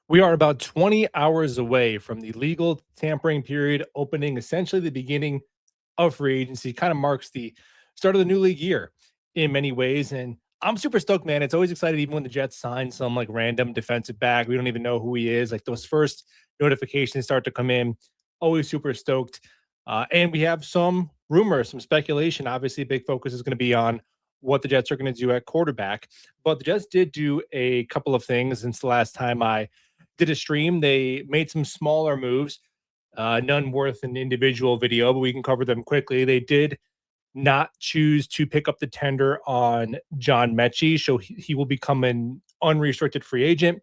We are about 20 hours away from the legal tampering period opening, essentially the beginning of free agency. Kind of marks the start of the new league year in many ways. And I'm super stoked, man. It's always exciting, even when the Jets sign some like random defensive back. We don't even know who he is. Like those first notifications start to come in. Always super stoked. And we have some rumors, some speculation. Obviously, a big focus is going to be on what the Jets are going to do at quarterback. But the Jets did do a couple of things since the last time I did a stream. They made some smaller moves, none worth an individual video, but we can cover them quickly. They did not choose to pick up the tender on John Mechie, so he will become an unrestricted free agent.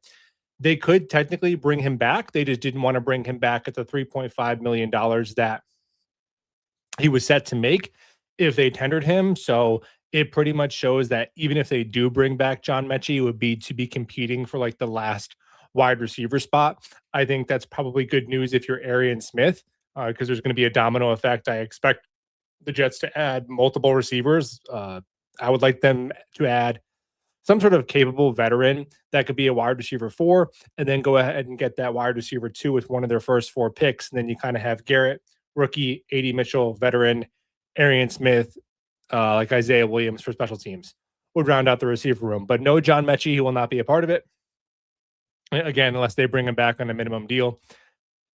They could technically bring him back. They just didn't want to bring him back at the $3.5 million that he was set to make if they tendered him. So it pretty much shows that even if they do bring back John Mechie, it would be to be competing for like the last wide receiver spot. I think that's probably good news if you're Arian Smith, because there's going to be a domino effect. I expect the Jets to add multiple receivers. I would like them to add some sort of capable veteran that could be a wide receiver four, and then go ahead and get that wide receiver two with one of their first four picks. And then you kind of have Garrett, rookie, AD Mitchell, veteran, Arian Smith, like Isaiah Williams for special teams would round out the receiver room. But no John Mechie, he will not be a part of it. Again, unless they bring him back on a minimum deal.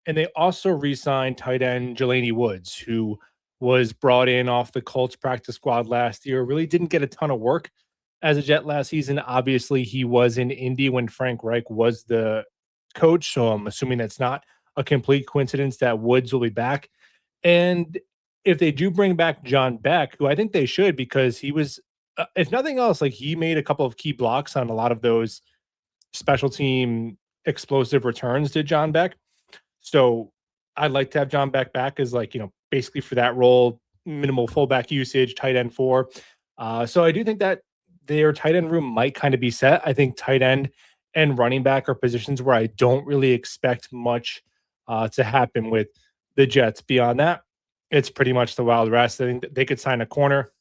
And they also re-signed tight end Jelani Woods, who was brought in off the Colts practice squad last year. Really didn't get a ton of work as a Jet last season. Obviously, he was in Indy when Frank Reich was the coach, so I'm assuming that's not a complete coincidence that Woods will be back. And if they do bring back John Beck, who I think they should, because he was, if nothing else, like he made a couple of key blocks on a lot of those special team explosive returns, did John Beck. So I'd like to have John Beck back as like, basically for that role, minimal fullback usage, tight end four. So I do think that their tight end room might kind of be set. I think tight end and running back are positions where I don't really expect much to happen with the Jets. Beyond that, it's pretty much the Wild West. I think that they could sign a corner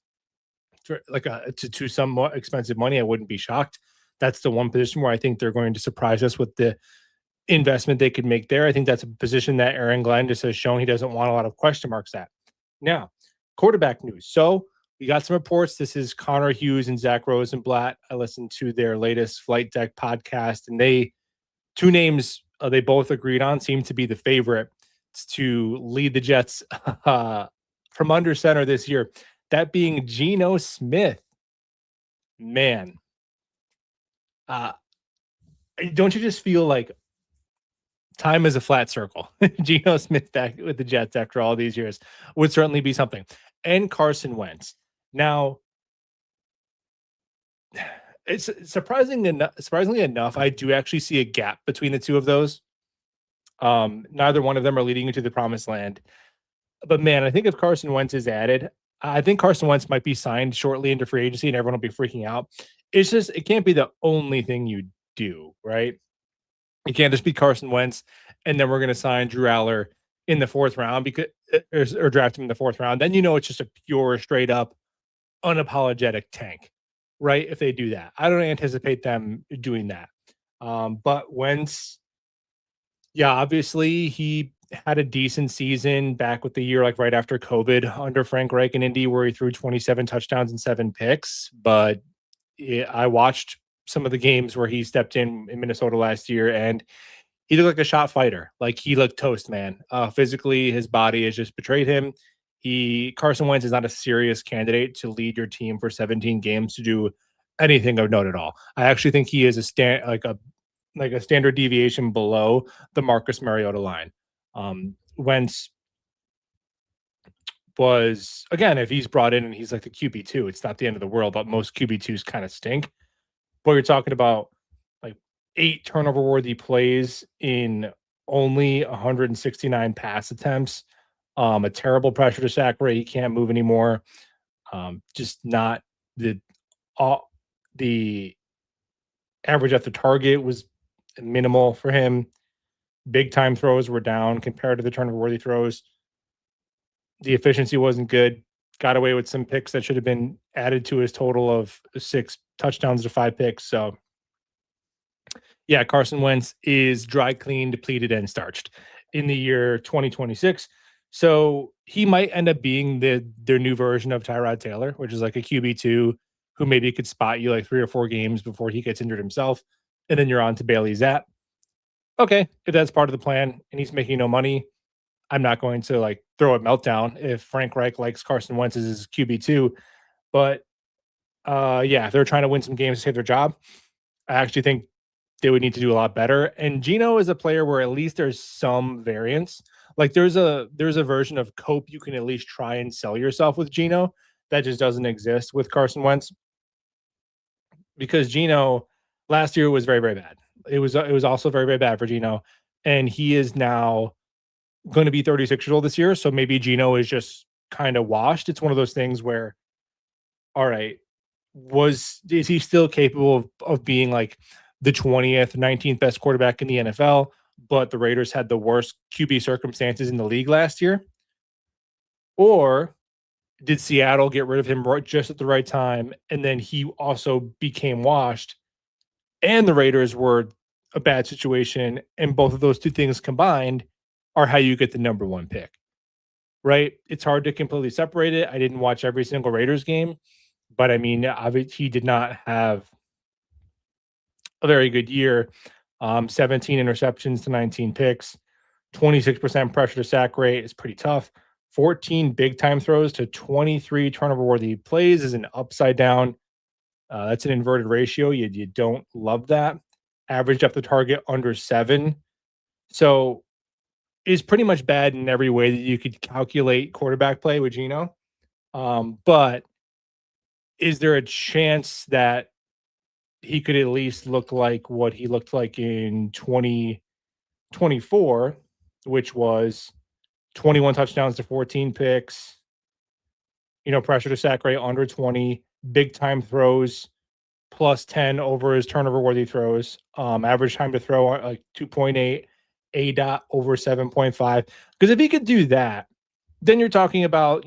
for like to some more expensive money. I wouldn't be shocked. That's the one position where I think they're going to surprise us with the investment they could make there. I think that's a position that Aaron Glenn just has shown he doesn't want a lot of question marks at. Now, quarterback news. So we got some reports. This is Connor Hughes and Zach Rosenblatt. I listened to their latest Flight Deck podcast, and two names they both agreed on seem to be the favorite to lead the Jets from under center this year. That being Geno Smith. Man, uh, don't you just feel like time is a flat circle? Geno Smith back with the Jets after all these years would certainly be something. And Carson Wentz. Now, it's surprisingly enough, I do actually see a gap between the two of those. Neither one of them are leading you to the promised land. But man, I think if Carson Wentz is added, I think Carson Wentz might be signed shortly into free agency and everyone will be freaking out. It's just, it can't be the only thing you do, right? You can't just be Carson Wentz and then we're going to sign Drew Aller in the fourth round because or draft him in the fourth round. Then it's just a pure, straight up, unapologetic tank, right? If they do that, I don't anticipate them doing that. But Wentz, yeah, obviously he had a decent season back with the year, like right after COVID under Frank Reich in Indy, where he threw 27 touchdowns and 7 picks. But I watched some of the games where he stepped in Minnesota last year, and he looked like a shot fighter. Like he looked toast, man. Physically, his body has just betrayed him. Carson Wentz is not a serious candidate to lead your team for 17 games to do anything of note at all. I actually think he is like a standard deviation below the Marcus Mariota line. Wentz was, again, if he's brought in and he's like the QB2, it's not the end of the world, but most QB2s kind of stink. But you're talking about like 8 turnover worthy plays in only 169 pass attempts, a terrible pressure to sack rate. He can't move anymore. Just not the average at the target was minimal for him. Big time throws were down compared to the turnover worthy throws. The efficiency wasn't good. Got away with some picks that should have been added to his total of 6 touchdowns to 5 picks. So Yeah, Carson Wentz is dry cleaned, depleted, and starched in the year 2026. So he might end up being their new version of Tyrod Taylor, which is like a QB2 who maybe could spot you like 3 or 4 games before he gets injured himself. And then you're on to Bailey Zapp. Okay, if that's part of the plan and he's making no money, I'm not going to like throw a meltdown if Frank Reich likes Carson Wentz as his QB2. But yeah, if they're trying to win some games to save their job, I actually think they would need to do a lot better. And Gino is a player where at least there's some variance. Like there's a version of cope you can at least try and sell yourself with Gino that just doesn't exist with Carson Wentz because Gino last year was very very bad. It was also very very bad for Gino, and he is now going to be 36 years old this year. So maybe Gino is just kind of washed. It's one of those things where, all right, is he still capable of being like the 20th, 19th best quarterback in the NFL? But the Raiders had the worst QB circumstances in the league last year? Or did Seattle get rid of him just at the right time? And then he also became washed, and the Raiders were a bad situation. And both of those two things combined are how you get the number one pick, right? It's hard to completely separate it. I didn't watch every single Raiders game, but I mean, obviously, he did not have a very good year. 17 interceptions to 19 picks, 26% pressure to sack rate is pretty tough. 14 big time throws to 23 turnover worthy plays is an upside down. That's an inverted ratio. You don't love that. Average up the target under 7. So is pretty much bad in every way that you could calculate quarterback play with Gino. But is there a chance that he could at least look like what he looked like in 2024, which was 21 touchdowns to 14 picks, pressure to sack rate under 20, big time throws plus 10 over his turnover worthy throws, average time to throw like 2.8, A dot over 7.5. Because if he could do that, then you're talking about,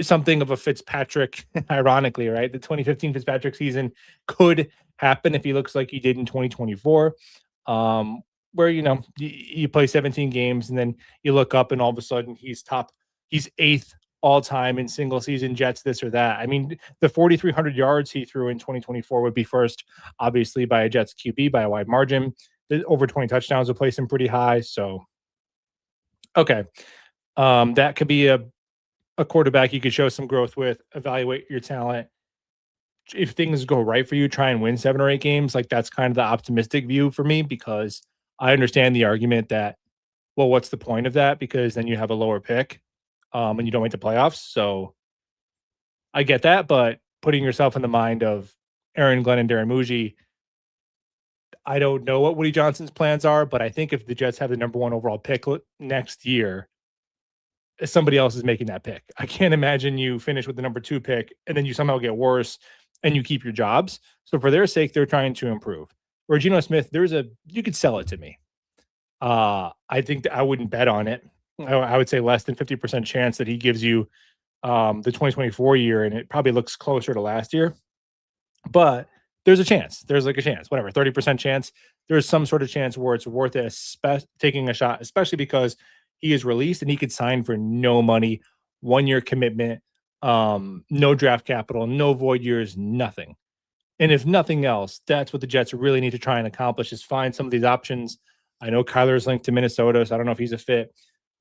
something of a Fitzpatrick, ironically, right? The 2015 Fitzpatrick season could happen if he looks like he did in 2024, where you play 17 games and then you look up and all of a sudden he's eighth all time in single season Jets, this or that. I mean, the 4,300 yards he threw in 2024 would be first, obviously, by a Jets QB by a wide margin. The over 20 touchdowns would place him pretty high. So, okay, that could be a quarterback you could show some growth with, evaluate your talent. If things go right for you, try and win 7 or 8 games. Like that's kind of the optimistic view for me because I understand the argument that, well, what's the point of that? Because then you have a lower pick, and you don't make the playoffs. So I get that, but putting yourself in the mind of Aaron Glenn and Darren Muji, I don't know what Woody Johnson's plans are, but I think if the Jets have the number one overall pick next year, somebody else is making that pick. I can't imagine you finish with the number 2 pick and then you somehow get worse and you keep your jobs. So for their sake, they're trying to improve. Regino Smith, you could sell it to me. I think that I wouldn't bet on it. I would say less than 50% chance that he gives you the 2024 year, and it probably looks closer to last year. But there's a chance. There's like a chance, whatever, 30% chance. There's some sort of chance where it's worth it, taking a shot, especially because he is released and he could sign for no money, 1 year commitment, no draft capital, no void years, nothing. And if nothing else, that's what the Jets really need to try and accomplish is find some of these options. I know Kyler's linked to Minnesota, so I don't know if he's a fit.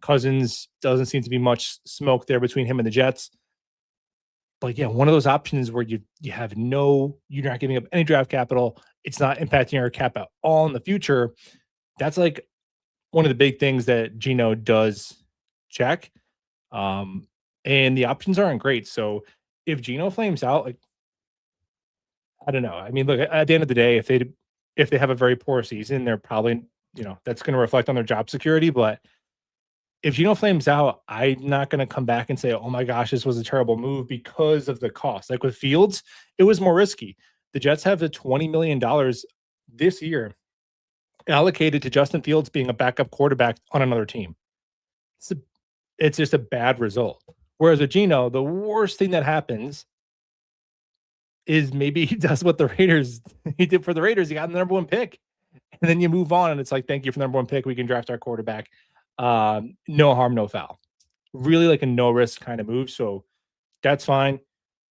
Cousins doesn't seem to be much smoke there between him and the Jets. But yeah, one of those options where you're not giving up any draft capital. It's not impacting your cap at all in the future. That's like one of the big things that Gino does check. And the options aren't great. So if Gino flames out, like I don't know. I mean, look, at the end of the day, if they have a very poor season, they're probably, that's going to reflect on their job security. But if Gino flames out, I'm not going to come back and say, oh my gosh, this was a terrible move because of the cost. Like with Fields, it was more risky. The Jets have the $20 million this year allocated to Justin Fields being a backup quarterback on another team. It's just a bad result. Whereas with Gino, the worst thing that happens is maybe he does what the Raiders he did for the Raiders. He got the number one pick, and then you move on, and it's like, thank you for the number one pick. We can draft our quarterback. No harm, no foul. Really like a no risk kind of move. So that's fine.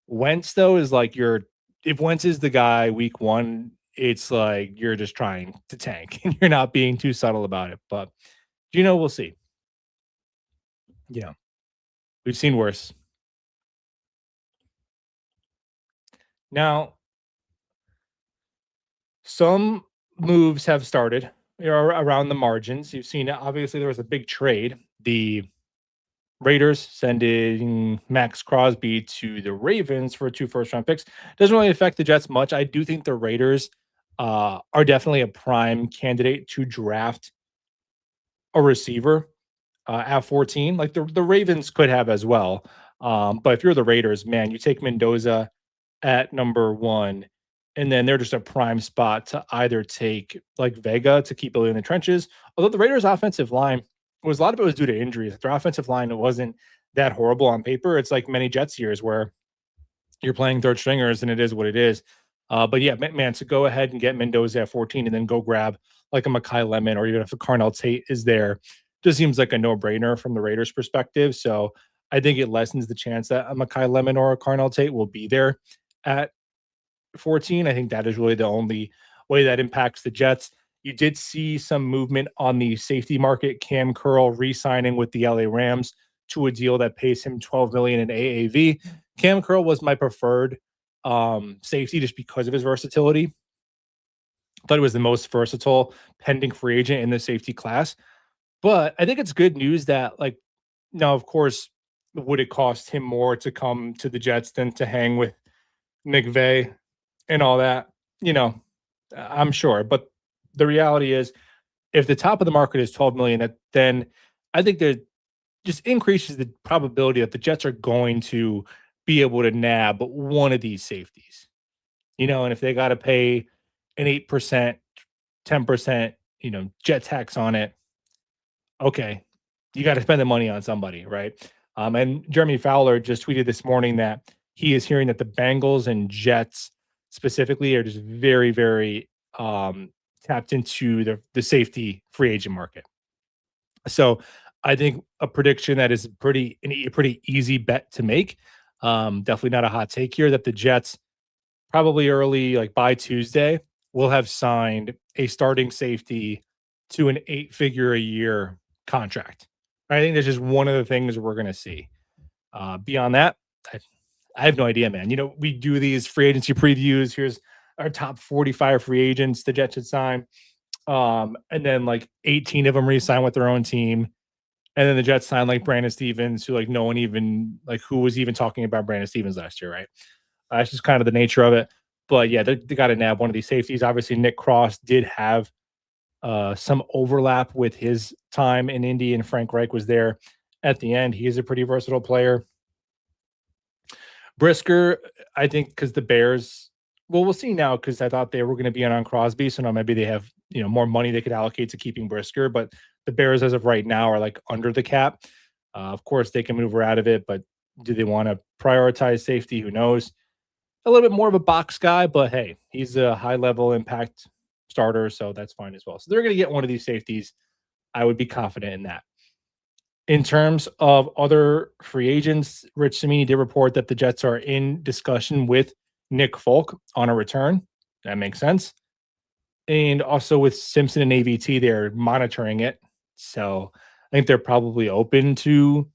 Wentz though is like your if Wentz is the guy week one, it's like you're just trying to tank and you're not being too subtle about it. But we'll see. Yeah, we've seen worse. Now, some moves have started around the margins. You've seen it. Obviously, there was a big trade. The Raiders sending Max Crosby to the Ravens for 2 first-round picks. Doesn't really affect the Jets much. I do think the Raiders are definitely a prime candidate to draft a receiver at 14. Like the Ravens could have as well. But if you're the Raiders, man, you take Mendoza at number 1, and then they're just a prime spot to either take like Vega to keep Billy in the trenches. Although the Raiders' offensive line was a lot of it was due to injuries. Their offensive line wasn't that horrible on paper. It's like many Jets years where you're playing third stringers and it is what it is. But yeah, man, to go ahead and get Mendoza at 14 and then go grab like a Makai Lemon or even if a Carnell Tate is there, just seems like a no brainer from the Raiders' perspective. So I think it lessens the chance that a Makai Lemon or a Carnell Tate will be there at 14. I think that is really the only way that impacts the Jets. You did see some movement on the safety market. Cam Curl re-signing with the LA Rams to a deal that pays him 12 million in AAV. Cam Curl was my preferred safety just because of his versatility. I thought he was the most versatile pending free agent in the safety class. But I think it's good news that now, of course, would it cost him more to come to the Jets than to hang with McVay and all that? You know, I'm sure. But the reality is, if the top of the market is 12 million, then I think that just increases the probability that the Jets are going to be able to nab one of these safeties. And if they got to pay an 8%, 10%, jet tax on it, okay, you got to spend the money on somebody, right? And Jeremy Fowler just tweeted this morning that he is hearing that the Bengals and Jets specifically are just very, very tapped into the safety free agent market. So I think a prediction that is a pretty easy bet to make. Definitely not a hot take here that the Jets probably early, like by Tuesday, will have signed a starting safety to an 8-figure a year contract. I think that's just one of the things we're going to see. Beyond that, I have no idea, man. We do these free agency previews. Here's our top 45 free agents the Jets should sign. And then like 18 of them re-sign with their own team. And then the Jets sign like Brandon Stevens, who like no one even who was even talking about Brandon Stevens last year, right? That's just kind of the nature of it. But yeah, they got to nab one of these safeties. Obviously, Nick Cross did have some overlap with his time in Indy, and Frank Reich was there at the end. He is a pretty versatile player. Brisker, I think, because the Bears, well, we'll see now because I thought they were going to be on Crosby, so now maybe they have more money they could allocate to keeping Brisker, but the Bears as of right now are like under the cap. Of course, they can move her out of it, but do they want to prioritize safety? Who knows? A little bit more of a box guy, but hey, he's a high level impact starter, so that's fine as well. So they're going to get one of these safeties. I would be confident in that. In terms of other free agents, Rich Cimini did report that the Jets are in discussion with Nick Folk on a return. That makes sense. And also with Simpson and AVT, they're monitoring it. So I think they're probably open to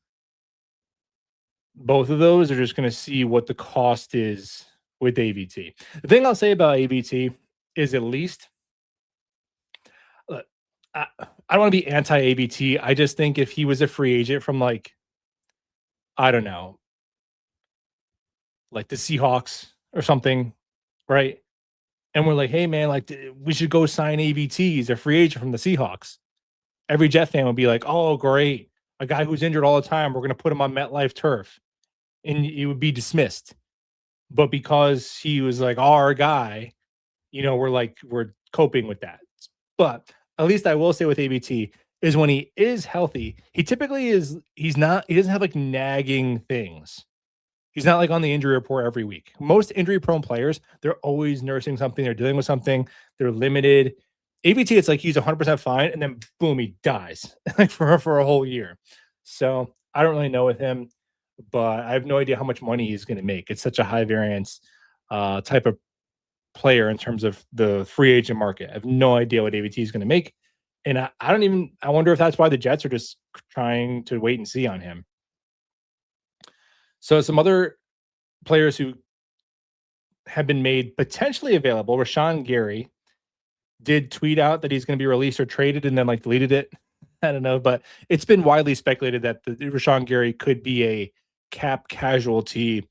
both of those. They're just going to see what the cost is with AVT. The thing I'll say about AVT is at least I don't want to be anti AVT. I just think if he was a free agent from I don't know, like the Seahawks or something, right? And we're like, hey man, we should go sign AVT. He's a free agent from the Seahawks. Every Jet fan would be like, oh great, a guy who's injured all the time. We're going to put him on MetLife turf, and it would be dismissed. But because he was like our guy, we're coping with that. But at least I will say with ABT is when he is healthy, he typically he doesn't have nagging things. He's not like on the injury report every week. Most injury prone players, they're always nursing something, they're dealing with something, they're limited. AVT, it's like he's 100% fine, and then boom, he dies like for a whole year. So I don't really know with him, but I have no idea how much money he's going to make. It's such a high variance type of player in terms of the free agent market. I have no idea what AVT is going to make. And I don't even, I wonder if that's why the Jets are just trying to wait and see on him. So some other players who have been made potentially available, Rashan Gary did tweet out that he's going to be released or traded and then like deleted it. I don't know, but it's been widely speculated that the Rashan Gary could be a cap casualty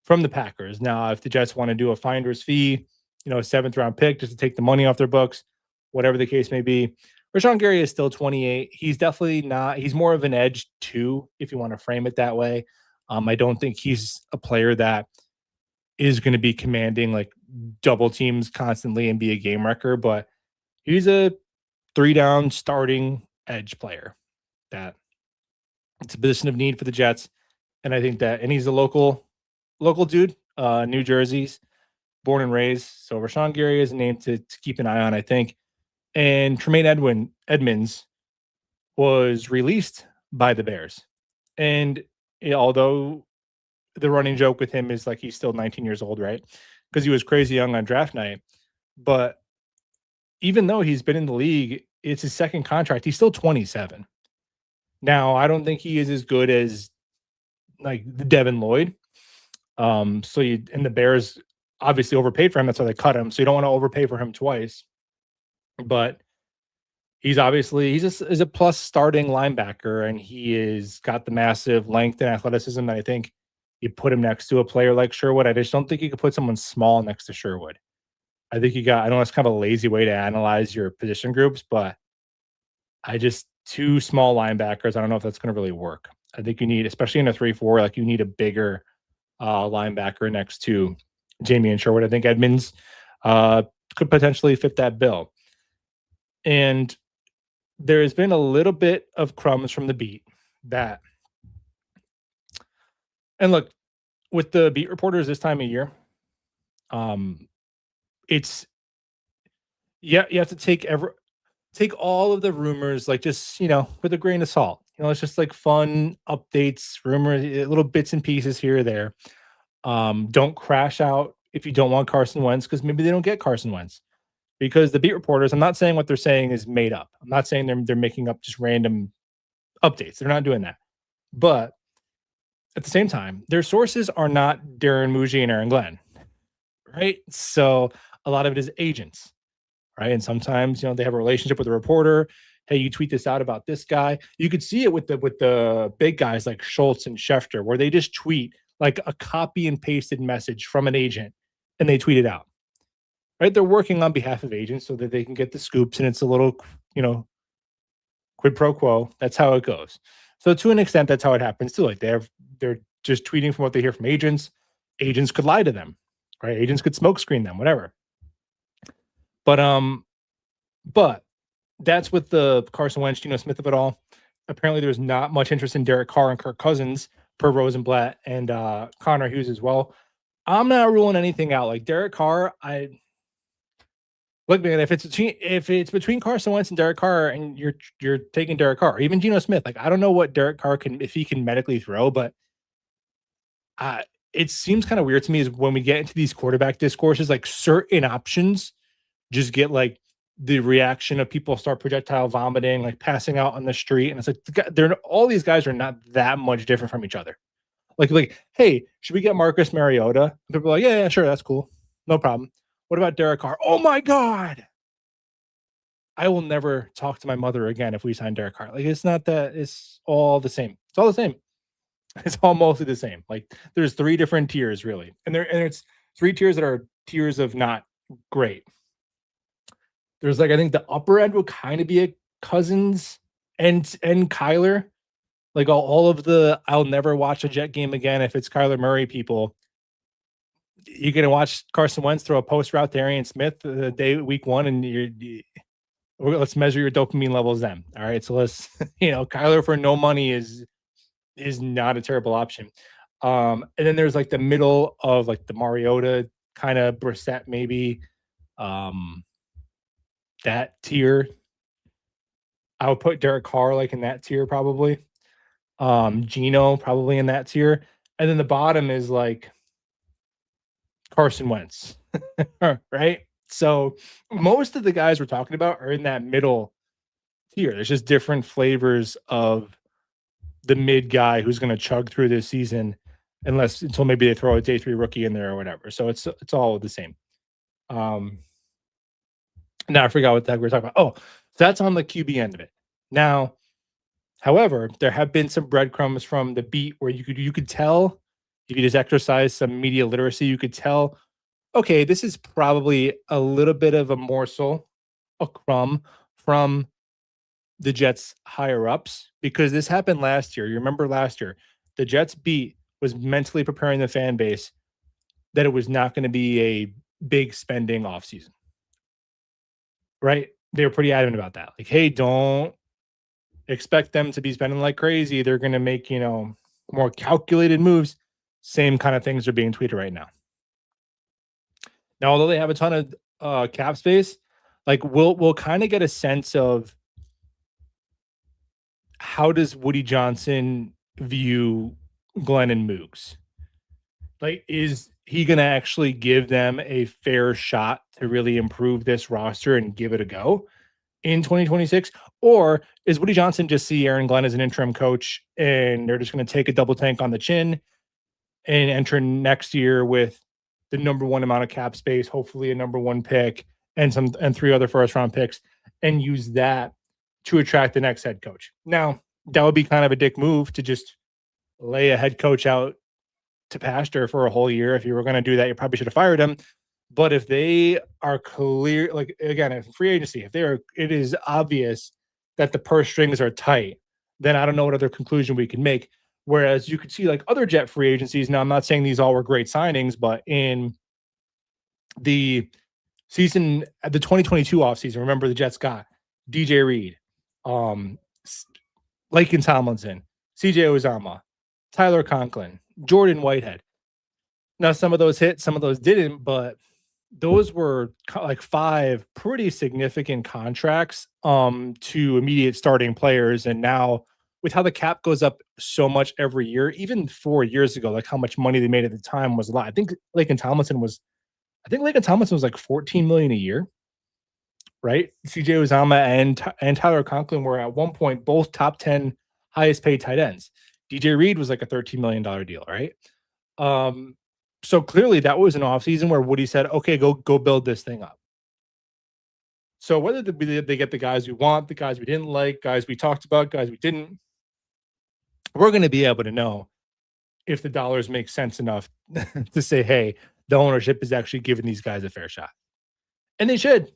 from the Packers. Now, if the Jets want to do a finder's fee, a 7th-round pick just to take the money off their books, whatever the case may be. Rashan Gary is still 28. He's definitely not, he's more of an edge 2, if you want to frame it that way. I don't think he's a player that is going to be commanding like double teams constantly and be a game wrecker, but he's a 3-down starting edge player that it's a position of need for the Jets. And I think that, and he's a local dude, New Jersey's born and raised. So Rashan Gary is a name to keep an eye on, I think. And Tremaine Edmonds was released by the Bears. And although the running joke with him is like he's still 19 years old, right? Because he was crazy young on draft night. But even though he's been in the league, it's his second contract. He's still 27. Now, I don't think he is as good as like the Devin Lloyd. And the Bears obviously overpaid for him. That's why they cut him. So you don't want to overpay for him twice. But he's a plus starting linebacker, and he is got the massive length and athleticism that I think you put him next to a player like Sherwood. I just don't think you could put someone small next to Sherwood. I think I know it's kind of a lazy way to analyze your position groups, but two small linebackers, I don't know if that's going to really work. I think you need, especially in a 3-4, like you need a bigger linebacker next to Jamie and Sherwood. I think Edmonds could potentially fit that bill. And there has been a little bit of crumbs from the beat that, and look, with the beat reporters this time of year, you have to take all of the rumors, like just, with a grain of salt. It's just like fun updates, rumors, little bits and pieces here or there. Don't crash out if you don't want Carson Wentz, because maybe they don't get Carson Wentz. Because the beat reporters, I'm not saying what they're saying is made up. I'm not saying they're making up just random updates. They're not doing that. But at the same time, their sources are not Darren Muji and Aaron Glenn, right? So a lot of it is agents, right? And sometimes, they have a relationship with a reporter. Hey, you tweet this out about this guy. You could see it with the big guys like Schultz and Schefter, where they just tweet like a copy and pasted message from an agent and they tweet it out. Right? They're working on behalf of agents so that they can get the scoops, and it's a little, quid pro quo. That's how it goes. So to an extent, that's how it happens too. Like they're just tweeting from what they hear from agents. Agents could lie to them, right? Agents could smoke screen them, whatever. But that's with the Carson Wentz, Geno Smith of it all. Apparently, there's not much interest in Derek Carr and Kirk Cousins per Rosenblatt and Connor Hughes as well. I'm not ruling anything out. Like Derek Carr, look, man, if it's between Carson Wentz and Derek Carr, and you're taking Derek Carr, or even Geno Smith, like I don't know what Derek Carr if he can medically throw, but it seems kind of weird to me is when we get into these quarterback discourses, like certain options just get like the reaction of people start projectile vomiting, like passing out on the street, and it's like all these guys are not that much different from each other. Like, hey, should we get Marcus Mariota? And people are like, yeah, sure, that's cool, no problem. What about Derek Carr? Oh my God. I will never talk to my mother again if we sign Derek Carr. Like, it's not that, it's all the same. It's all the same. It's all mostly the same. Like, there's 3 different tiers, really. And it's 3 tiers that are tiers of not great. There's like, I think the upper end will kind of be a Cousins and Kyler. Like all of the I'll never watch a Jet game again if it's Kyler Murray people. You're gonna watch Carson Wentz throw a post route to Arian Smith week 1, and let's measure your dopamine levels then. All right, so let's Kyler for no money is not a terrible option. And then there's like the middle of like the Mariota kind of Brissett, maybe um, that tier. I would put Derek Carr like in that tier probably. Gino probably in that tier. And then the bottom is like Carson Wentz, right? So most of the guys we're talking about are in that middle tier. There's just different flavors of the mid guy who's going to chug through this season, unless until maybe they throw a day 3 rookie in there or whatever. So it's all the same. Um, Now I forgot what the heck we were talking about. Oh, so that's on the QB end of it. Now, however, there have been some breadcrumbs from the beat where you could tell if you just exercise some media literacy, you could tell, okay, this is probably a little bit of a morsel, a crumb from the Jets higher ups because this happened last year. You remember last year, the Jets beat was mentally preparing the fan base that it was not going to be a big spending offseason, right? They were pretty adamant about that. Like, hey, don't expect them to be spending like crazy. They're going to make, more calculated moves. Same kind of things are being tweeted right now. Now, although they have a ton of cap space, like we'll kind of get a sense of how does Woody Johnson view Glenn and Moogs? Like, is he going to actually give them a fair shot to really improve this roster and give it a go in 2026? Or is Woody Johnson just see Aaron Glenn as an interim coach and they're just going to take a double tank on the chin and enter next year with the number one amount of cap space, hopefully a number one pick and 3 other first round picks, and use that to attract the next head coach? Now, that would be kind of a dick move to just lay a head coach out to pasture for a whole year. If you were going to do that, you probably should have fired him. But if they are clear, like again, if free agency, if it is obvious that the purse strings are tight, then I don't know what other conclusion we can make. Whereas you could see like other Jet free agencies. Now, I'm not saying these all were great signings, but in the season, the 2022 offseason, remember the Jets got DJ Reed, um, Laken Tomlinson, CJ Uzama, Tyler Conklin, Jordan Whitehead. Now, some of those hit, some of those didn't, but those were like 5 pretty significant contracts to immediate starting players. And now with how the cap goes up so much every year, even 4 years ago, like how much money they made at the time was a lot. I think Laken Tomlinson was like 14 million a year, right? CJ Uzama and Tyler Conklin were at one point both top 10 highest paid tight ends. DJ Reed was like a $13 million deal, right? So clearly that was an offseason where Woody said, okay, go build this thing up. So whether they get the guys we want, the guys we didn't like, guys we talked about, guys we didn't, we're going to be able to know if the dollars make sense enough to say, hey, the ownership is actually giving these guys a fair shot. And they should.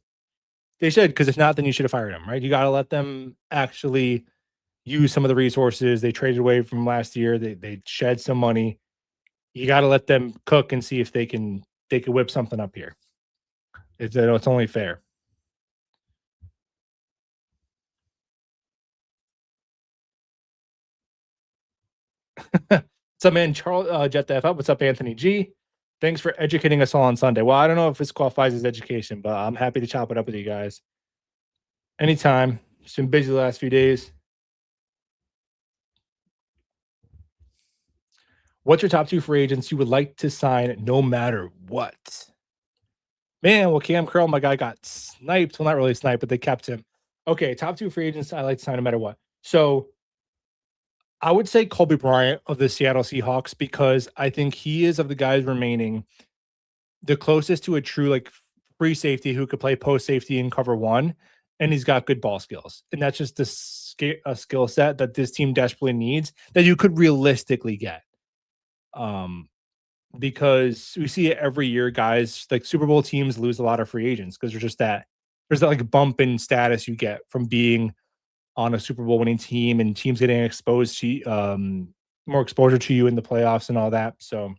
They should, because if not, then you should have fired them, right? You got to let them actually use some of the resources they traded away from last year. They shed some money. You got to let them cook and see if they can whip something up here. It's only fair. What's up, man? Charles Jet the F up. What's up, Anthony G? Thanks for educating us all on Sunday. Well, I don't know if this qualifies as education, but I'm happy to chop it up with you guys. Anytime. Just been busy the last few days. What's your top 2 free agents you would like to sign no matter what? Man, well, Cam Curl, my guy, got sniped. Well, not really sniped, but they kept him. Okay, top 2 free agents I like to sign no matter what. So I would say Kobe Bryant of the Seattle Seahawks because I think he is, of the guys remaining, the closest to a true like free safety who could play post safety in cover 1, and he's got good ball skills. And that's just a skill set that this team desperately needs that you could realistically get. Because we see it every year, guys, like Super Bowl teams lose a lot of free agents because there's that like bump in status you get from being on a Super Bowl winning team and teams getting exposed to more exposure to you in the playoffs and all that. So,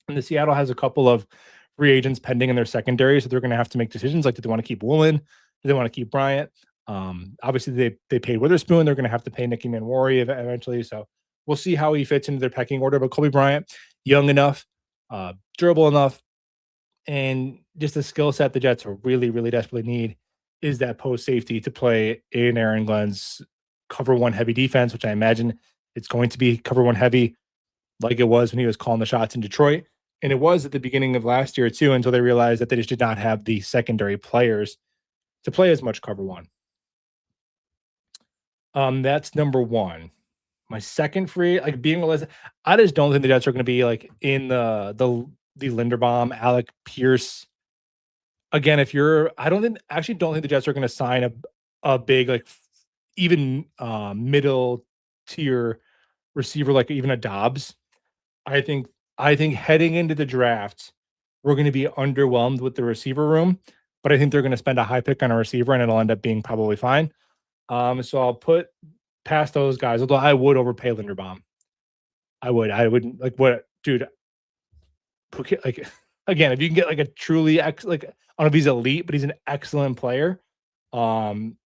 and the Seattle has a couple of free agents pending in their secondary, so they're going to have to make decisions like, do they want to keep Woolen? Do they want to keep Bryant? Obviously, they paid Witherspoon. They're going to have to pay Nicky Manwari eventually. So We'll see how he fits into their pecking order. But Kobe Bryant, young enough, durable enough, and just the skill set the Jets really, really desperately need is that post safety to play in Aaron Glenn's cover one heavy defense, which I imagine it's going to be cover one heavy like it was when he was calling the shots in Detroit. And it was at the beginning of last year too, until they realized that they just did not have the secondary players to play as much cover one. That's number one. My second free, like being realistic, I just don't think the Jets are going to be like in the Linderbaum, Alec Pierce. Again, if you're, I don't think actually don't think the Jets are going to sign a big like even middle tier receiver like even a Dobbs. I think I think heading into the draft, we're going to be underwhelmed with the receiver room, but I think they're going to spend a high pick on a receiver and it'll end up being probably fine. So I'll put past those guys, although I would overpay Linderbaum. I wouldn't like what, dude. Like again, if you can get like a truly like I don't know if he's elite, but he's an excellent player. Um,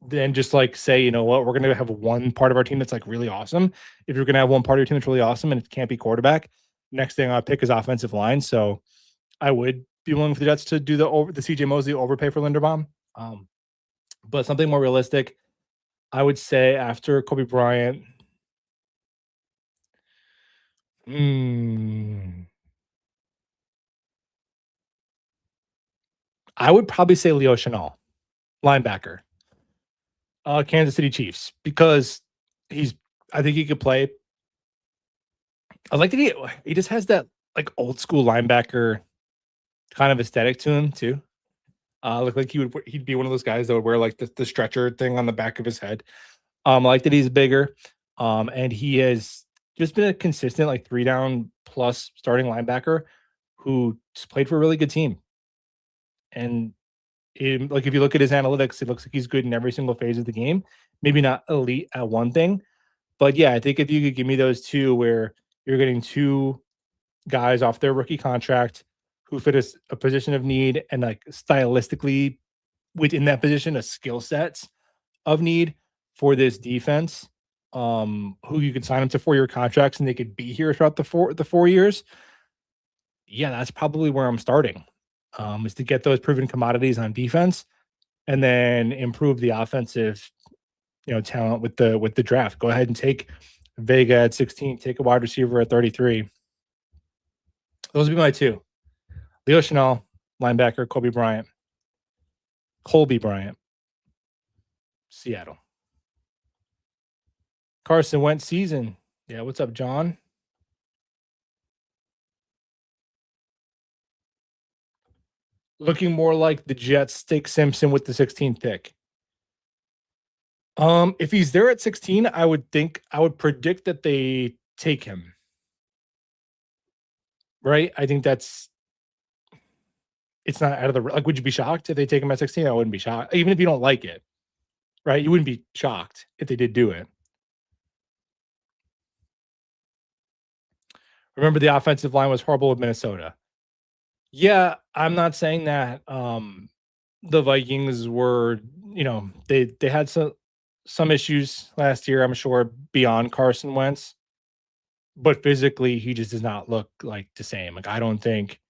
then just like say, you know what, we're gonna have one part of our team that's like really awesome. If you're gonna have one part of your team that's really awesome and it can't be quarterback, next thing I'll pick is offensive line. So I would be willing for the Jets to do the CJ Mosley overpay for Linderbaum. Um, but something more realistic, I would say after Kobe Bryant. Hmm, I would probably say Leo Chenal, linebacker, Kansas City Chiefs, because he's. I think he could play. I like that he just has that like old school linebacker kind of aesthetic to him too. Look like he'd be one of those guys that would wear like the stretcher thing on the back of his head. I like that he's bigger. And he has just been a consistent like 3 down plus starting linebacker who just played for a really good team. And like if you look at his analytics, it looks like he's good in every single phase of the game. Maybe not elite at one thing, but yeah, I think if you could give me those two, where you're getting two guys off their rookie contract who fit a position of need and like stylistically within that position, a skill sets of need for this defense, who you could sign them to 4-year contracts and they could be here throughout the 4 years. Yeah, that's probably where I'm starting. Is to get those proven commodities on defense and then improve the offensive, talent with the draft. Go ahead and take Vega at 16, take a wide receiver at 33. Those would be my two. Leo Chenal, linebacker, Colby Bryant, Seattle. Carson Wentz season. Yeah, what's up, John? Looking more like the Jets take Simpson with the 16th pick. If he's there at 16, I would predict that they take him. Right? I think it's not out of the like. Would you be shocked if they take him at 16? I wouldn't be shocked, even if you don't like it. Right? You wouldn't be shocked if they did do it. Remember, the offensive line was horrible with Minnesota. Yeah, I'm not saying that the Vikings were, they had some issues last year, I'm sure, beyond Carson Wentz, but physically he just does not look like the same. Like I don't think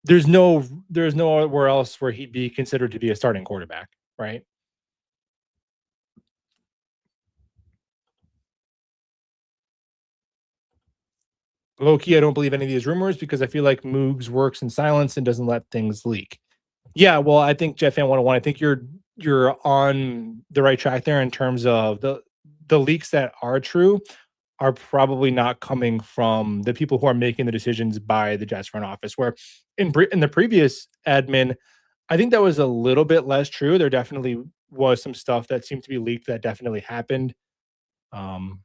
there's nowhere else where he'd be considered to be a starting quarterback, right? Low key, I don't believe any of these rumors because I feel like Moogs works in silence and doesn't let things leak. Yeah, well, I think Jet Fan 101, I think you're on the right track there in terms of the leaks that are true are probably not coming from the people who are making the decisions by the Jets front office. Where in the previous admin, I think that was a little bit less true. There definitely was some stuff that seemed to be leaked that definitely happened. Um,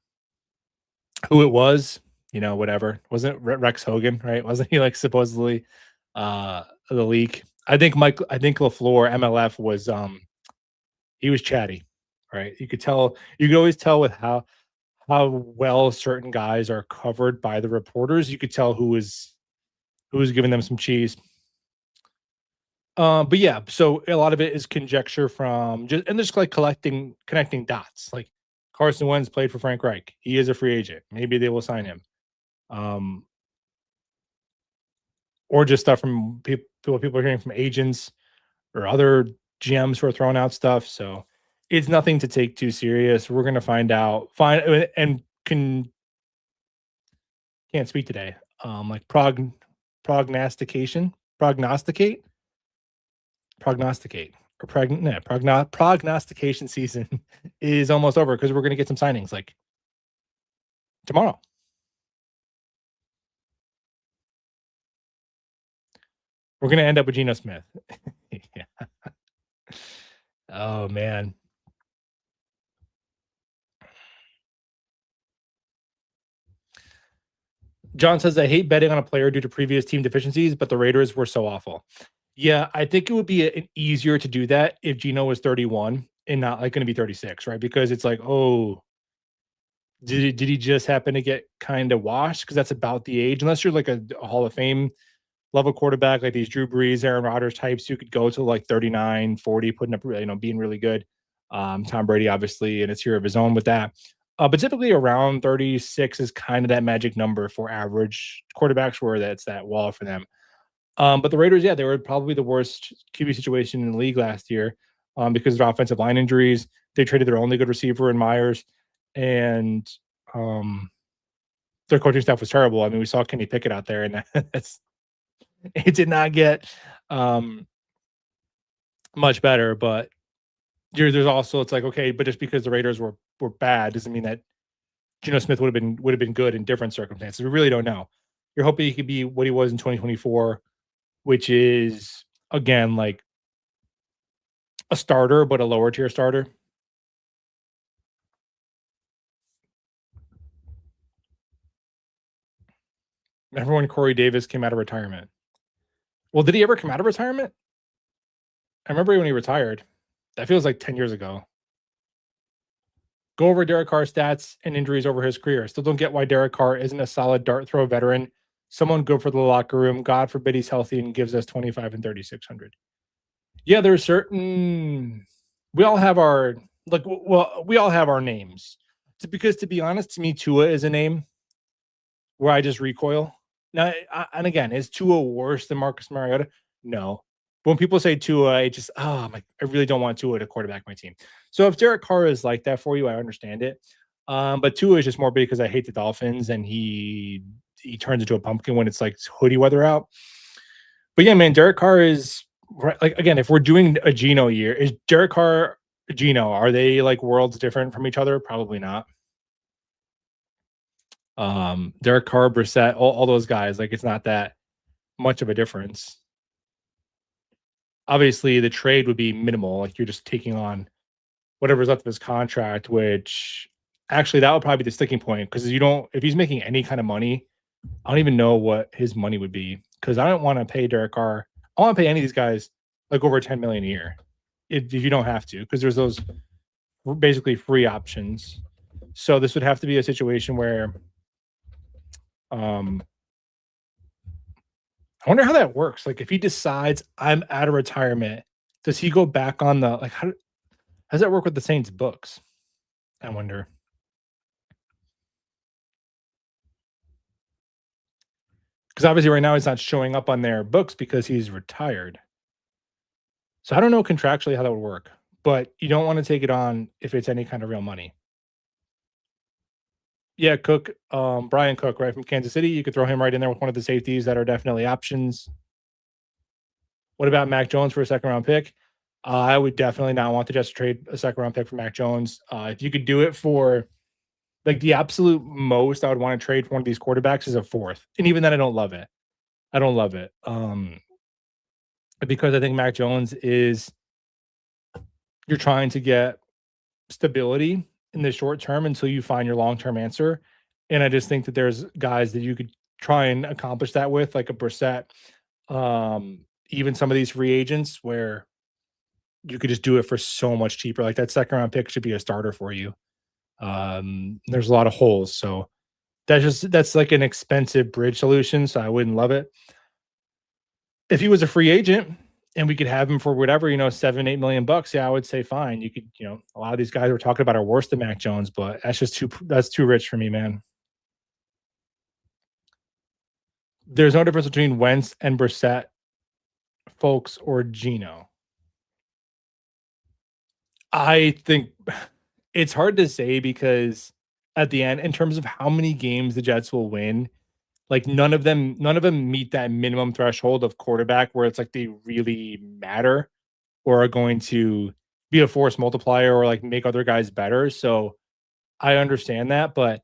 who it was, whatever. Wasn't Rex Hogan, right? Wasn't he like supposedly the leak? I think LaFleur MLF was he was chatty, right? You could always tell with how well certain guys are covered by the reporters. You could tell who was giving them some cheese. But yeah, so a lot of it is conjecture from just like connecting dots. Like Carson Wentz played for Frank Reich. He is a free agent. Maybe they will sign him. Um, or just stuff from people are hearing from agents or other GMs who are throwing out stuff. So it's nothing to take too serious. We're gonna find out. And can't speak today. Like prognosticate, prognosticate, or prognostication season is almost over because we're gonna get some signings like tomorrow. We're gonna end up with Geno Smith. Yeah. Oh man. John says, I hate betting on a player due to previous team deficiencies, but the Raiders were so awful. Yeah, I think it would be easier to do that if Geno was 31 and not like going to be 36, right? Because it's like, oh, did he just happen to get kind of washed? Because that's about the age, unless you're like a Hall of Fame level quarterback, like these Drew Brees, Aaron Rodgers types, you could go to like 39, 40, putting up, being really good. Tom Brady, obviously, in its year of his own with that. But typically around 36 is kind of that magic number for average quarterbacks where that's that wall for them. But the Raiders, yeah, they were probably the worst QB situation in the league last year because of their offensive line injuries. They traded their only good receiver in Myers, and their coaching staff was terrible. I mean, we saw Kenny Pickett out there, and that's it did not get much better. But there's also it's like okay, but just because the Raiders were bad doesn't mean that Geno Smith would have been good in different circumstances. We really don't know. You're hoping he could be what he was in 2024, which is again like a starter, but a lower tier starter. Remember when Corey Davis came out of retirement? Well, did he ever come out of retirement? I remember when he retired. That feels like 10 years ago. Go over Derek Carr's stats and injuries over his career. Still don't get why Derek Carr isn't a solid dart throw veteran. Someone good for the locker room. God forbid he's healthy and gives us 25 and 3,600. Yeah, there's certain. We all have our we all have our names. Because to be honest, to me, Tua is a name where I just recoil. Now, and again, is Tua worse than Marcus Mariota? No. But when people say Tua, I really don't want Tua to quarterback my team. So if Derek Carr is like that for you, I understand it. But Tua is just more because I hate the Dolphins and he turns into a pumpkin when it's like hoodie weather out. But yeah, man, Derek Carr is right. Like again, if we're doing a Geno year, is Derek Carr Geno? Are they like worlds different from each other? Probably not. Derek Carr, Brissett, all those guys, like it's not that much of a difference. Obviously, the trade would be minimal. Like you're just taking on whatever's left of his contract, which actually that would probably be the sticking point because if he's making any kind of money, I don't even know what his money would be because I don't want to pay Derek Carr. I want to pay any of these guys like over 10 million a year if you don't have to because there's those basically free options. So this would have to be a situation where I wonder how that works. Like if he decides I'm out of retirement, does he go back on the like how does that work with the Saints books? I wonder. Because obviously right now he's not showing up on their books because he's retired. So I don't know contractually how that would work, but you don't want to take it on if it's any kind of real money. Yeah, Cook, Brian Cook, right from Kansas City. You could throw him right in there with one of the safeties that are definitely options. What about Mac Jones for a second round pick? I would definitely not want the Jets to trade a second round pick for Mac Jones. If you could do it for like the absolute most I would want to trade for one of these quarterbacks is a fourth. And even then I don't love it. I don't love it. Because I think Mac Jones is you're trying to get stability in the short term until you find your long-term answer. And I just think that there's guys that you could try and accomplish that with, like a Brissett, even some of these free agents where you could just do it for so much cheaper. Like that second round pick should be a starter for you. There's a lot of holes. So that's like an expensive bridge solution. So I wouldn't love it. If he was a free agent and we could have him for whatever, 7, 8 million bucks. Yeah, I would say fine. You could, a lot of these guys we're talking about are worse than Mac Jones, but that's too rich for me, man. There's no difference between Wentz and Brissett, folks, or Geno. I think it's hard to say because at the end, in terms of how many games the Jets will win, like none of them meet that minimum threshold of quarterback where it's like they really matter or are going to be a force multiplier or like make other guys better. So I understand that, but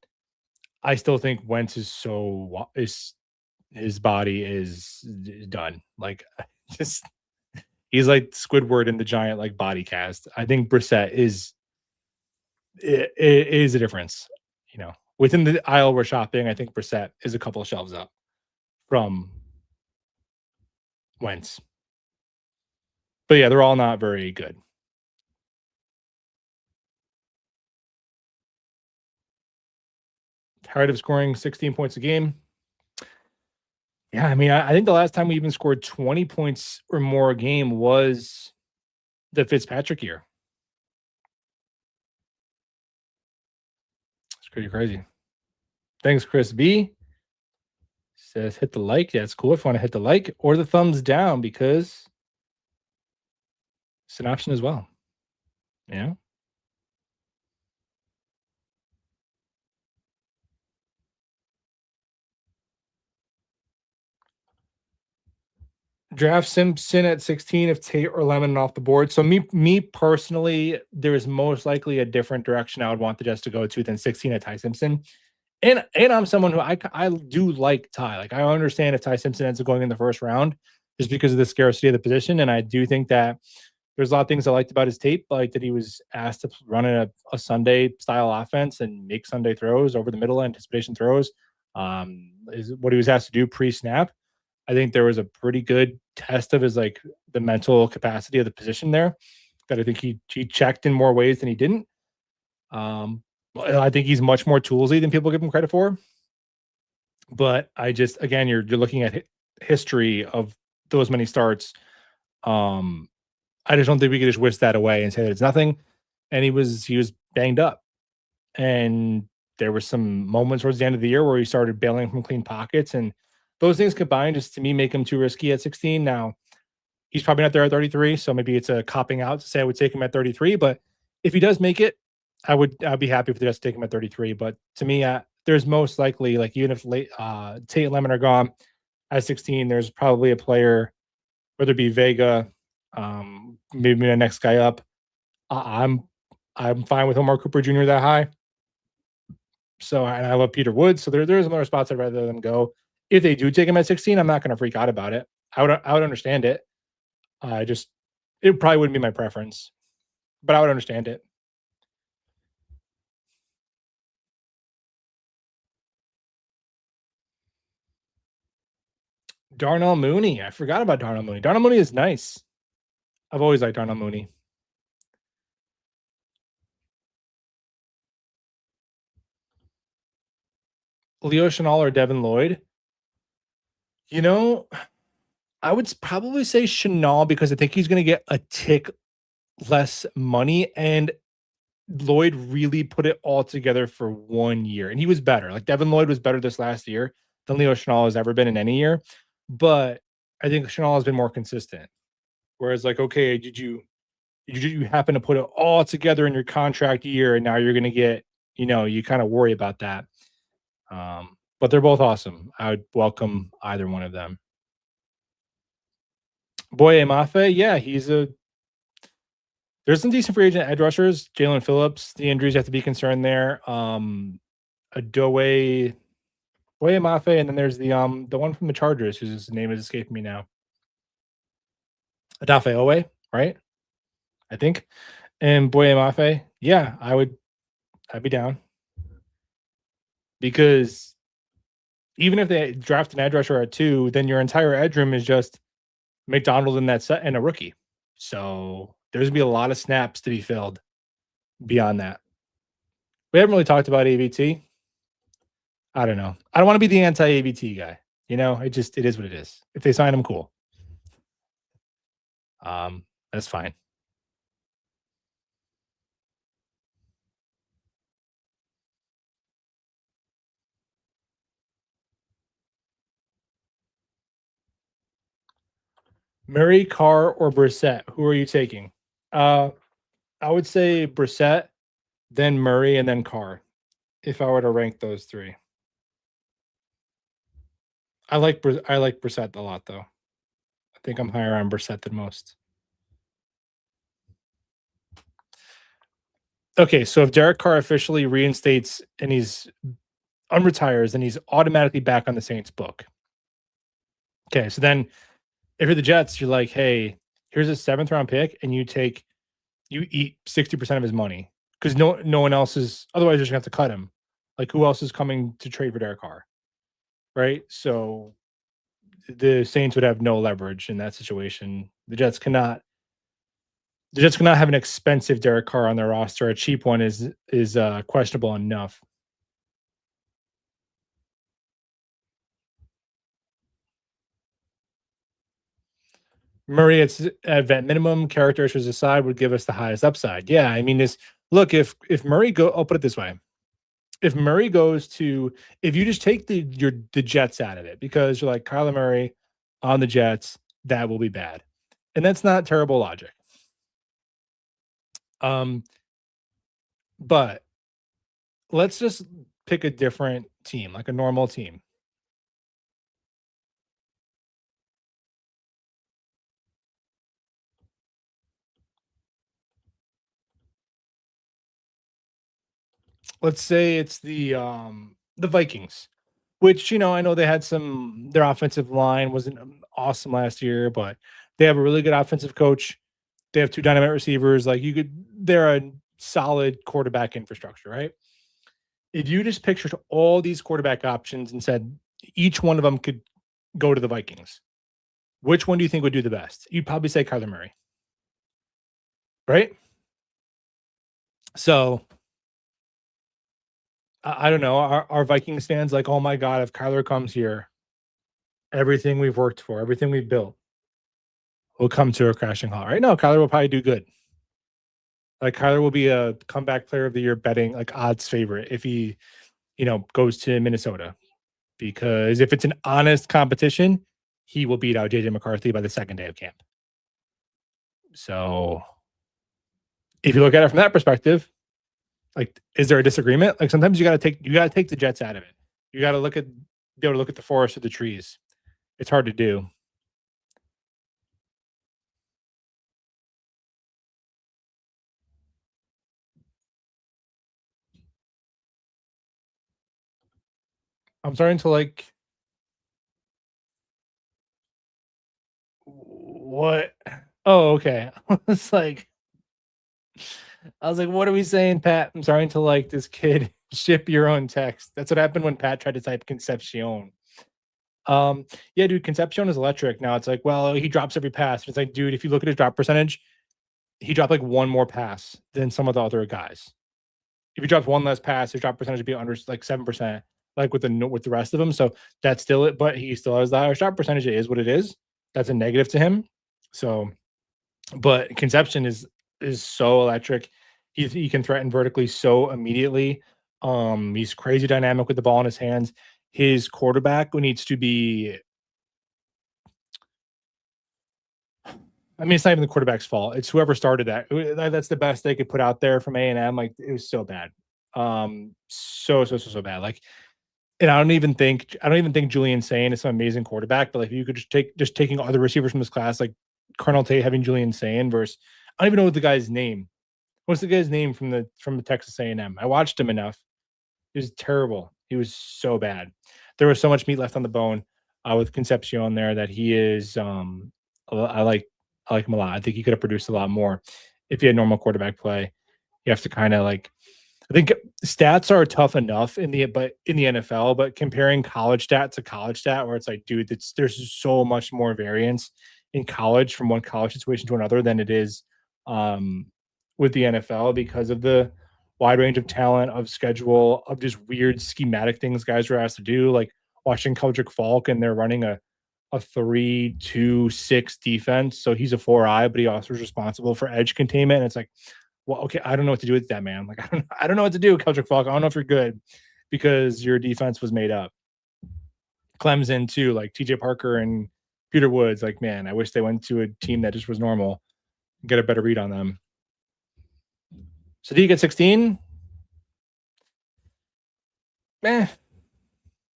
I still think Wentz is so is his body is done. Like just he's like Squidward in the giant like body cast. I think Brissett is a difference. Within the aisle we're shopping, I think Brissett is a couple of shelves up from Wentz. But yeah, they're all not very good. Tired of scoring 16 points a game. Yeah, I mean, I think the last time we even scored 20 points or more a game was the Fitzpatrick year. It's pretty crazy. Thanks, Chris B. Says hit the like. Yeah, it's cool if you want to hit the like or the thumbs down because it's an option as well. Yeah. Draft Simpson at 16 if Tate or Lemon off the board. So me personally, there is most likely a different direction I would want the Jets to go to than 16 at Ty Simpson. And I'm someone who I do like Ty. Like I understand if Ty Simpson ends up going in the first round just because of the scarcity of the position. And I do think that there's a lot of things I liked about his tape, like that he was asked to run a Sunday style offense and make Sunday throws over the middle anticipation throws. Is what he was asked to do pre-snap. I think there was a pretty good test of his like the mental capacity of the position there that I think he checked in more ways than he didn't. I think he's much more toolsy than people give him credit for. But I just again, you're looking at history of those many starts. Um, I just don't think we could just whisk that away and say that it's nothing. And he was banged up, and there were some moments towards the end of the year where he started bailing from clean pockets, and those things combined just to me make him too risky at 16. Now he's probably not there at 33, so maybe it's a copping out to say I would take him at 33. But if he does make it, I'd be happy if they just take him at 33. But to me, there's most likely like even if Tate and Lemon are gone at 16, there's probably a player, whether it be Vega, maybe the next guy up. I'm fine with Omar Cooper Jr. that high. So and I love Peter Woods. So there's other spots I'd rather them go. If they do take him at 16, I'm not going to freak out about it. I would understand it. It probably wouldn't be my preference, but I would understand it. Darnell Mooney. I forgot about Darnell Mooney. Darnell Mooney is nice. I've always liked Darnell Mooney. Leo Chenal or Devin Lloyd? You know, I would probably say Chenal because I think he's going to get a tick less money, and Lloyd really put it all together for 1 year, and he was better. Like Devin Lloyd was better this last year than Leo Chenal has ever been in any year, but I think Chenal has been more consistent. Whereas, like, okay, did you happen to put it all together in your contract year, and now you're going to get, you kind of worry about that. But they're both awesome. I would welcome either one of them. Boye Mafe, yeah, there's some decent free agent edge rushers. Jalen Phillips, the injuries have to be concerned there. Adowe, Boye Mafe, and then there's the one from the Chargers whose name is escaping me now. Adafe Owe, right? I think. And Boye Mafe, yeah, I'd be down. Because even if they draft an edge rusher at 2, then your entire edge room is just McDonald in that set and a rookie. So there's gonna be a lot of snaps to be filled beyond that. We haven't really talked about AVT. I don't know. I don't want to be the anti-AVT guy. It is what it is. If they sign him, cool. That's fine. Murray, Carr, or Brissett? Who are you taking? Uh, I would say Brissett, then Murray, and then Carr. If I were to rank those three, I like Brissett a lot though. I think I'm higher on Brissett than most. Okay, so if Derek Carr officially reinstates and he's unretires, then he's automatically back on the Saints book. Okay, so then if you're the Jets, you're like, hey, here's a seventh round pick, and you eat 60% of his money because no one else is, otherwise you're just gonna have to cut him. Like who else is coming to trade for Derek Carr? Right. So the Saints would have no leverage in that situation. The Jets cannot have an expensive Derek Carr on their roster. A cheap one is questionable enough. Murray, it's at vet minimum, characteristics aside, would give us the highest upside. Yeah, I mean, this look if Murray go, I'll put it this way: if Murray goes to, if you just take the Jets out of it because you're like Kyler Murray on the Jets, that will be bad, and that's not terrible logic. Um, but let's just pick a different team, like a normal team. Let's say it's the Vikings, which I know they had some their offensive line wasn't awesome last year, but they have a really good offensive coach. They have two dynamite receivers. Like they're a solid quarterback infrastructure, right? If you just pictured all these quarterback options and said each one of them could go to the Vikings, which one do you think would do the best? You'd probably say Kyler Murray, right? So I don't know. Our Vikings fans like, oh my god, if Kyler comes here, everything we've worked for, everything we've built will come to a crashing halt. Right? No, Kyler will probably do good. Like Kyler will be a comeback player of the year betting like odds favorite if he, goes to Minnesota. Because if it's an honest competition, he will beat out JJ McCarthy by the second day of camp. So if you look at it from that perspective, like, is there a disagreement? Like sometimes you gotta take the Jets out of it. You gotta be able to look at the forest or the trees. It's hard to do. I'm starting to like what? Oh, okay. I was like, what are we saying, Pat? I'm starting to like this kid ship your own text. That's what happened when Pat tried to type Concepcion. Yeah, dude, Concepcion is electric. Now it's like, well, he drops every pass. It's like, dude, if you look at his drop percentage, he dropped like one more pass than some of the other guys. If he drops one less pass, his drop percentage would be under like 7%, like with the rest of them. So that's still it, but he still has the higher drop percentage. It is what it is. That's a negative to him. So, but Conception is so electric. He can threaten vertically so immediately. He's crazy dynamic with the ball in his hands. His quarterback needs to be. I mean, it's not even the quarterback's fault. It's whoever started that. That's the best they could put out there from A&M. Like it was so bad. So bad. Like, and I don't even think Julian Sane is some amazing quarterback, but like you could just taking other receivers from this class, like Colonel Tate having Julian Sane versus I don't even know what the guy's name. What's the guy's name from the Texas A&M? I watched him enough. He was terrible. He was so bad. There was so much meat left on the bone with Concepcion there that he is. I like I like him a lot. I think he could have produced a lot more if he had normal quarterback play. You have to kind of like. I think stats are tough enough in the NFL, but comparing college stat to college stat, where it's like, dude, there's so much more variance in college from one college situation to another than it is um, with the NFL because of the wide range of talent, of schedule, of just weird schematic things guys are asked to do, like watching Keldrick Falk and they're running a 3-2-6 defense. So he's a 4-eye, but he also is responsible for edge containment. And it's like, well, okay, I don't know what to do with that, man. Like, I don't know what to do, Keldrick Falk. I don't know if you're good because your defense was made up. Clemson too, like TJ Parker and Peter Woods. Like, man, I wish they went to a team that just was normal. Get a better read on them. So do you get 16? Eh,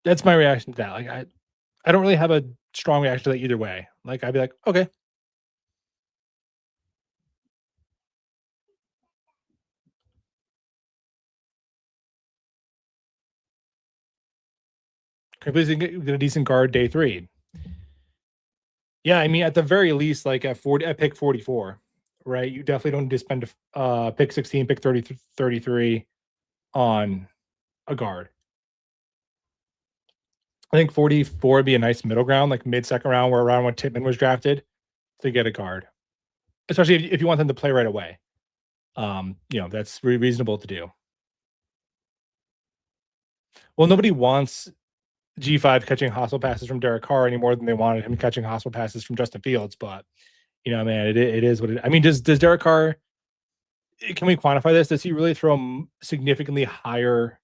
that's my reaction to that. Like, I don't really have a strong reaction to that either way. Like, I'd be like, okay. Completely get a decent guard day 3. Yeah, I mean, at the very least, like at 40, at pick 44, right? You definitely don't need to spend pick 16, pick 30, 33 on a guard. I think 44 would be a nice middle ground, like mid second round, where around when Tippmann was drafted to get a guard, especially if you want them to play right away. That's reasonable to do. Well, nobody wants G5 catching hostile passes from Derek Carr any more than they wanted him catching hostile passes from Justin Fields. But man, it is what it. I mean, does Derek Carr? Can we quantify this? Does he really throw a significantly higher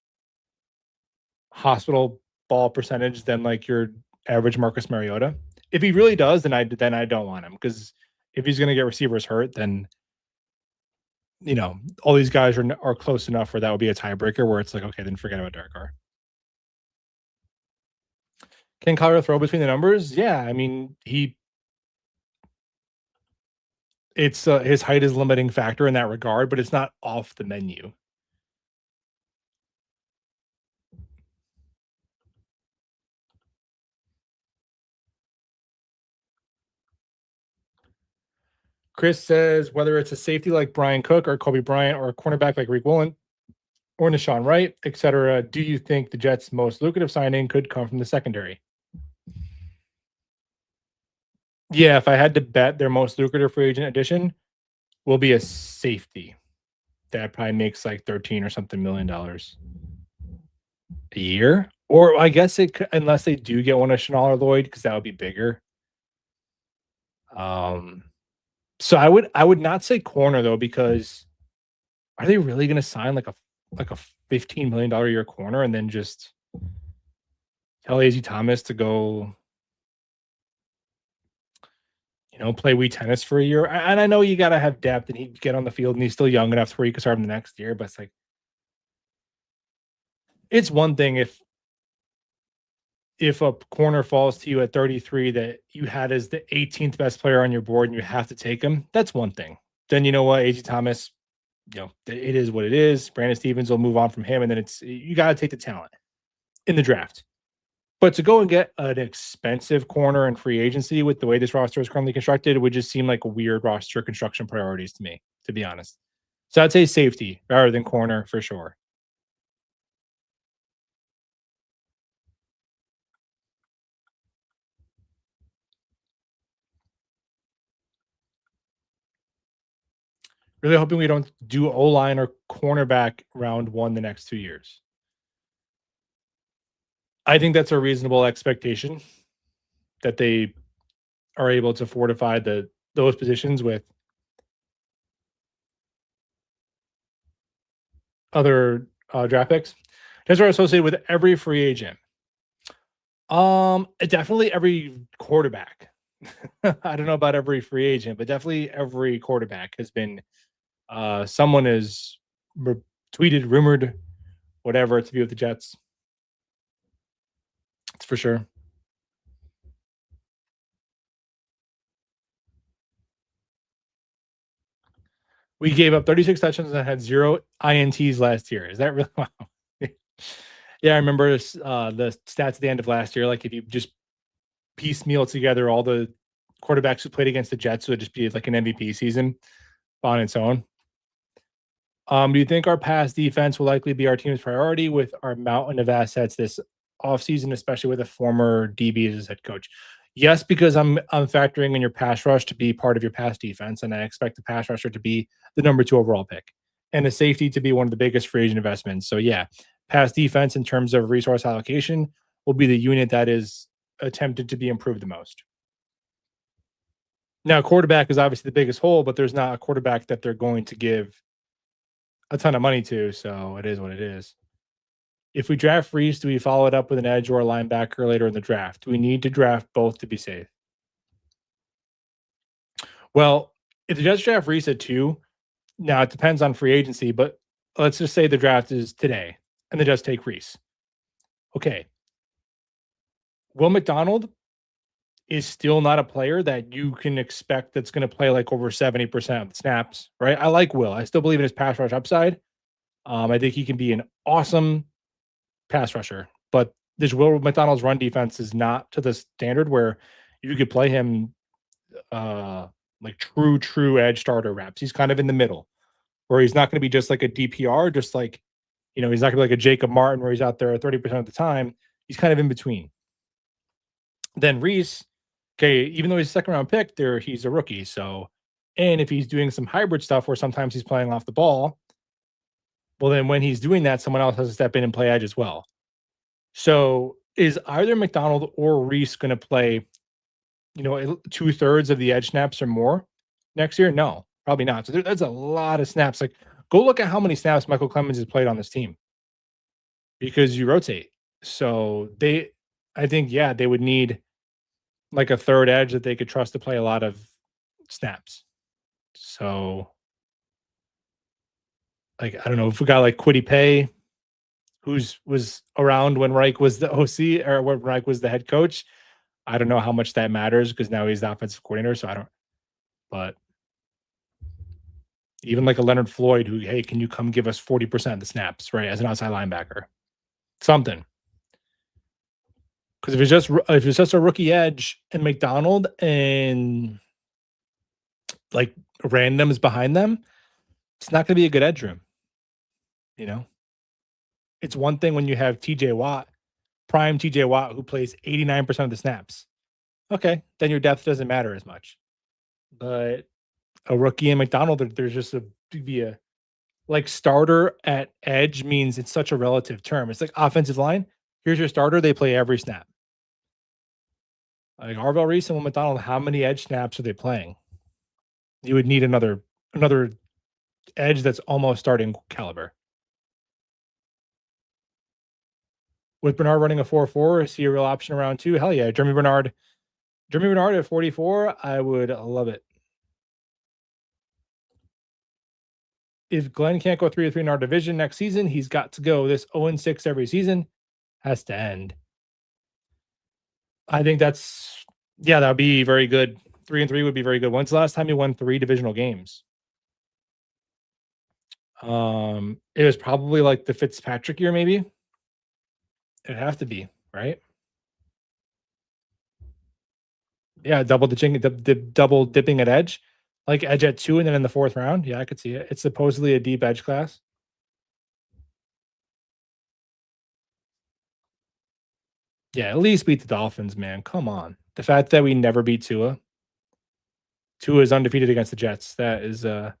hospital ball percentage than like your average Marcus Mariota? If he really does, then I don't want him, because if he's going to get receivers hurt, then all these guys are close enough where that would be a tiebreaker where it's like, okay, then forget about Derek Carr. Can Kyler throw between the numbers? Yeah, I mean, it's his height is a limiting factor in that regard, but it's not off the menu. Chris says whether it's a safety like Brian Cook or Kobe Bryant or a cornerback like Rick Woolen or Nashawn Wright, etc., do you think the Jets' most lucrative signing could come from the secondary? Yeah, if I had to bet, their most lucrative free agent addition will be a safety. That probably makes like 13 or something $million a year. Or I guess it could, unless they do get one of Chanel or Lloyd, because that would be bigger. So I would not say corner though, because are they really going to sign like a $15 million a year corner and then just tell AZ Thomas to go, play Wii tennis for a year? And I know you got to have depth and he'd get on the field and he's still young enough where you can start him the next year. But it's like, it's one thing if a corner falls to you at 33 that you had as the 18th best player on your board and you have to take him, that's one thing. Then you know what, AZ Thomas, it is what it is. Brandon Stevens will move on from him, and then you got to take the talent in the draft. But to go and get an expensive corner in free agency with the way this roster is currently constructed would just seem like weird roster construction priorities to me, to be honest. So I'd say safety rather than corner for sure. Really hoping we don't do O-line or cornerback round 1 the next 2 years. I think that's a reasonable expectation that they are able to fortify those positions with other draft picks. Those are associated with every free agent. Definitely every quarterback. I don't know about every free agent, but definitely every quarterback has been someone is tweeted, rumored, whatever, to be with the Jets. It's for sure. We gave up 36 touchdowns and had 0 INTs last year. Is that really wow? Yeah, I remember the stats at the end of last year. Like if you just piecemeal together all the quarterbacks who played against the Jets, would just be like an MVP season on its own. Do you think our pass defense will likely be our team's priority with our mountain of assets this offseason, especially with a former DB as head coach? Yes, because I'm factoring in your pass rush to be part of your pass defense, and I expect the pass rusher to be the number 2 overall pick, and the safety to be one of the biggest free agent investments. So yeah, pass defense in terms of resource allocation will be the unit that is attempted to be improved the most. Now, quarterback is obviously the biggest hole, but there's not a quarterback that they're going to give a ton of money to, so it is what it is. If we draft Reese, do we follow it up with an edge or a linebacker later in the draft? Do we need to draft both to be safe? Well, if the Jets draft Reese at 2, now it depends on free agency, but let's just say the draft is today and the Jets take Reese. Okay. Will McDonald is still not a player that you can expect that's going to play like over 70% of the snaps, right? I like Will. I still believe in his pass rush upside. I think he can be an awesome pass rusher, but this Will McDonald's run defense is not to the standard where you could play him like true edge starter reps. He's kind of in the middle where he's not going to be just like a DPR, just like, he's not going to be like a Jacob Martin where he's out there 30% of the time. He's kind of in between. Then Reese, okay, even though he's a second round pick, he's a rookie. So, and if he's doing some hybrid stuff where sometimes he's playing off the ball, well, then when he's doing that, someone else has to step in and play edge as well. So is either McDonald or Reese going to play, 2/3 of the edge snaps or more next year? No, probably not. So that's a lot of snaps. Like, go look at how many snaps Michael Clemens has played on this team because you rotate. So I think, they would need like a third edge that they could trust to play a lot of snaps. So, like, I don't know if we got like Kwity Paye, was around when Reich was the OC or when Reich was the head coach. I don't know how much that matters because now he's the offensive coordinator. So but even like a Leonard Floyd who, hey, can you come give us 40% of the snaps, right? As an outside linebacker, something. Because if it's just a rookie edge and McDonald and like randoms behind them, it's not going to be a good edge room. It's one thing when you have TJ Watt, prime TJ Watt, who plays 89% of the snaps. Okay, then your depth doesn't matter as much. But a rookie and McDonald, there's just a like starter at edge means it's such a relative term. It's like offensive line. Here's your starter. They play every snap. Like Arvell Reese and Will McDonald, how many edge snaps are they playing? You would need another edge that's almost starting caliber. With Bernard running a 4.4, is he a real option around 2? Hell yeah. Jeremy Bernard at 44, I would love it. If Glenn can't go 3-3 in our division next season, he's got to go. This 0-6 every season has to end. I think that would be very good. 3-3 would be very good. When's the last time you won 3 divisional games? It was probably like the Fitzpatrick year, maybe. It'd have to be, right? Yeah, double dipping at edge, like edge at 2 and then in the 4th round. Yeah, I could see it. It's supposedly a deep edge class. Yeah, at least beat the Dolphins, man. Come on. The fact that we never beat Tua. Tua is undefeated against the Jets. That is a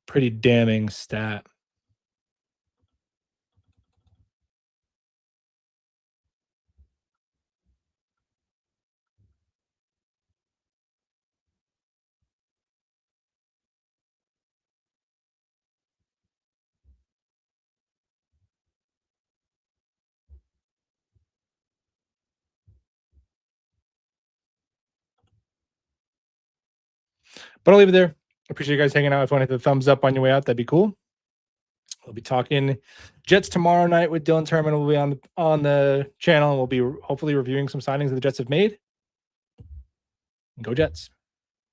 pretty damning stat. But I'll leave it there. Appreciate you guys hanging out. If you want to hit the thumbs up on your way out, that'd be cool. We'll be talking Jets tomorrow night with Dylan Turman. We'll be on the channel, and we'll be hopefully reviewing some signings that the Jets have made. Go Jets.